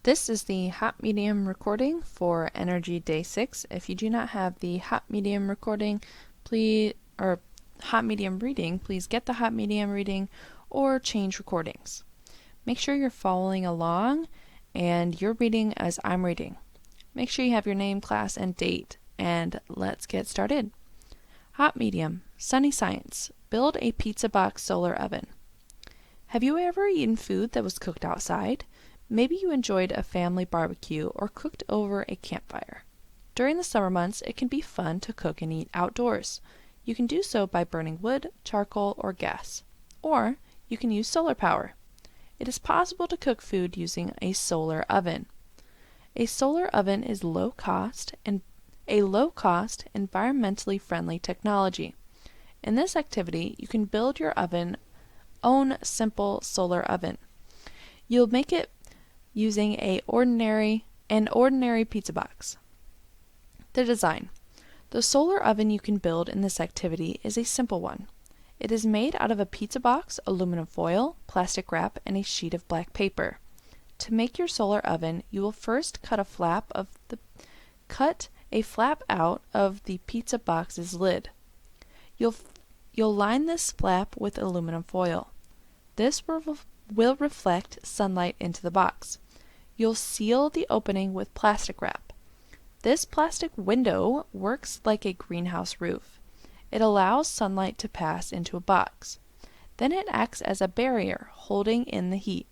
This is the hot medium recording for Energy Day 6. If you do not have the hot medium recording, hot medium reading, please get the hot medium reading or change recordings. Make sure you're following along and you're reading as I'm reading. Make sure you have your name, class, and date, and let's get started. Hot medium, Sunny Science, build a pizza box solar oven. Have you ever eaten food that was cooked outside? Maybe you enjoyed a family barbecue or cooked over a campfire. During the summer months, it can be fun to cook and eat outdoors. You can do so by burning wood, charcoal, or gas. Or you can use solar power. It is possible to cook food using a solar oven. A solar oven is a low-cost, environmentally friendly technology. In this activity, you can build your own simple solar oven. You'll make it using an ordinary pizza box. The design. The solar oven you can build in this activity is a simple one. It is made out of a pizza box, aluminum foil, plastic wrap, and a sheet of black paper. To make your solar oven, you will first cut a flap out of the pizza box's lid. You'll line this flap with aluminum foil. This will reflect sunlight into the box. You'll seal the opening with plastic wrap. This plastic window works like a greenhouse roof. It allows sunlight to pass into a box. Then it acts as a barrier, holding in the heat.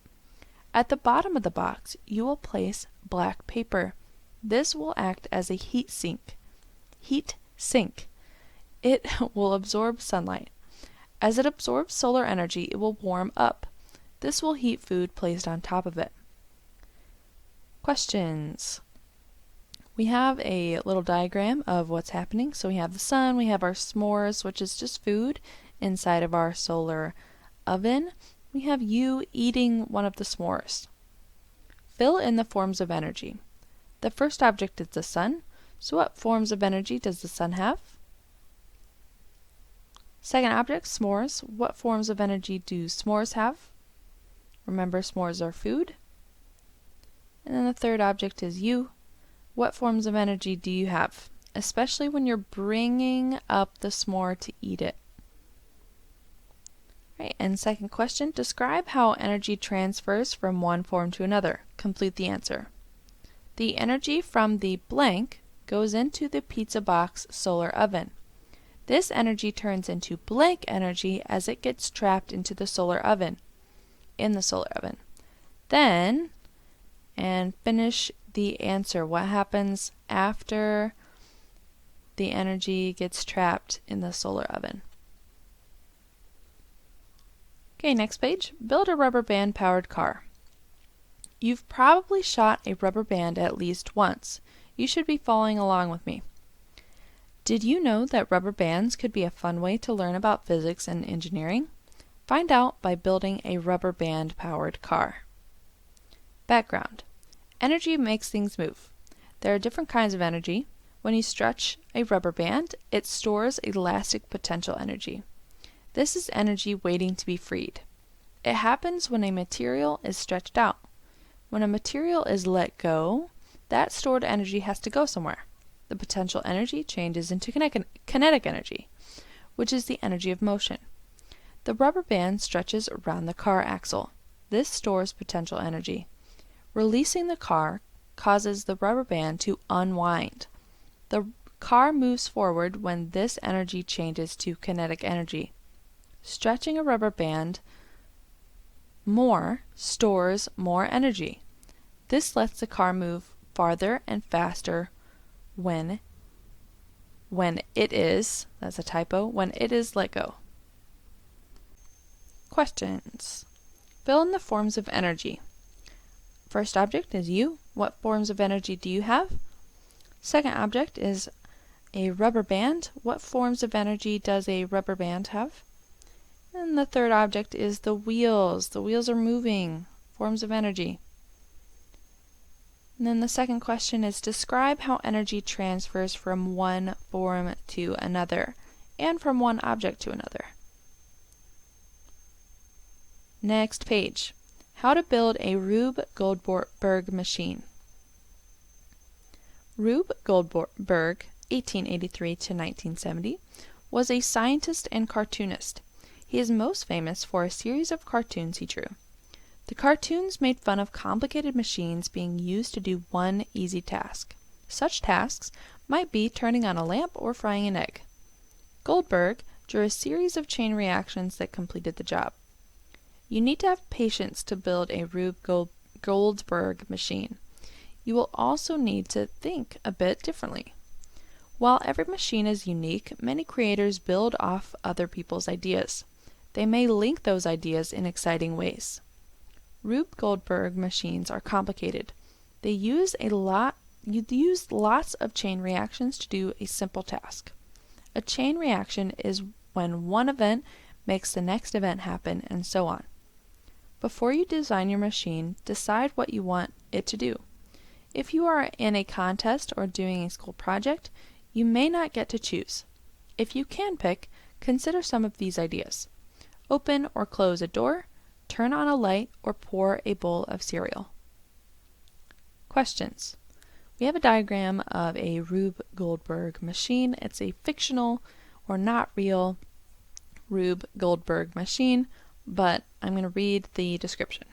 At the bottom of the box, you will place black paper. This will act as a heat sink. It will absorb sunlight. As it absorbs solar energy, it will warm up. This will heat food placed on top of it. Questions. We have a little diagram of what's happening. So we have the sun, we have our s'mores, which is just food inside of our solar oven. We have you eating one of the s'mores. Fill in the forms of energy. The first object is the sun. So what forms of energy does the sun have? Second object, s'mores. What forms of energy do s'mores have? Remember, s'mores are food. And then the third object is you. What forms of energy do you have, especially when you're bringing up the s'more to eat it? Right, and second question, describe how energy transfers from one form to another. Complete the answer. The energy from the blank goes into the pizza box solar oven. This energy turns into blank energy as it gets trapped into the solar oven, Then, and finish the answer. What happens after the energy gets trapped in the solar oven? Okay, next page. Build a rubber band powered car. You've probably shot a rubber band at least once. You should be following along with me. Did you know that rubber bands could be a fun way to learn about physics and engineering? Find out by building a rubber band powered car. Background. Energy makes things move. There are different kinds of energy. When you stretch a rubber band, it stores elastic potential energy. This is energy waiting to be freed. It happens when a material is stretched out. When a material is let go, that stored energy has to go somewhere. The potential energy changes into kinetic energy, which is the energy of motion. The rubber band stretches around the car axle. This stores potential energy. Releasing the car causes the rubber band to unwind. The car moves forward when this energy changes to kinetic energy. Stretching a rubber band more stores more energy. This lets the car move farther and faster when it is let go. Questions. Fill in the forms of energy. First object is you. What forms of energy do you have? Second object is a rubber band. What forms of energy does a rubber band have? And the third object is the wheels. The wheels are moving. Forms of energy. And then the second question is describe how energy transfers from one form to another and from one object to another. Next page. How to build a Rube Goldberg machine. Rube Goldberg, 1883 to 1970, was a scientist and cartoonist. He is most famous for a series of cartoons he drew. The cartoons made fun of complicated machines being used to do one easy task. Such tasks might be turning on a lamp or frying an egg. Goldberg drew a series of chain reactions that completed the job. You need to have patience to build a Rube Goldberg machine. You will also need to think a bit differently. While every machine is unique, many creators build off other people's ideas. They may link those ideas in exciting ways. Rube Goldberg machines are complicated. They use lots of chain reactions to do a simple task. A chain reaction is when one event makes the next event happen, and so on. Before you design your machine, decide what you want it to do. If you are in a contest or doing a school project, you may not get to choose. If you can pick, consider some of these ideas. Open or close a door, turn on a light, or pour a bowl of cereal. Questions. We have a diagram of a Rube Goldberg machine. It's a fictional or not real Rube Goldberg machine, but I'm going to read the description.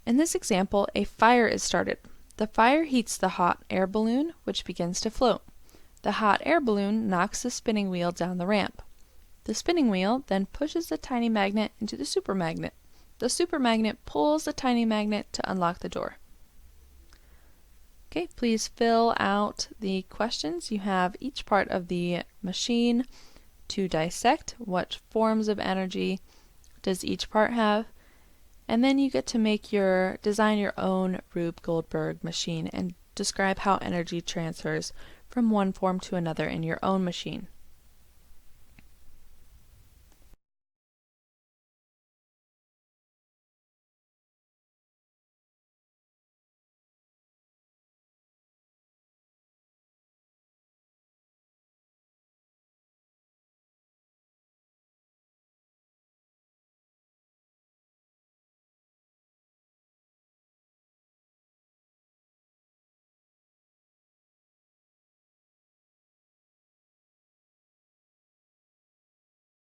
In this example, a fire is started. The fire heats the hot air balloon, which begins to float. The hot air balloon knocks the spinning wheel down the ramp. The spinning wheel then pushes the tiny magnet into the supermagnet. The supermagnet pulls the tiny magnet to unlock the door. Okay, please fill out the questions. You have each part of the machine to dissect. What forms of energy does each part have? And then you get to design your own Rube Goldberg machine and describe how energy transfers from one form to another in your own machine.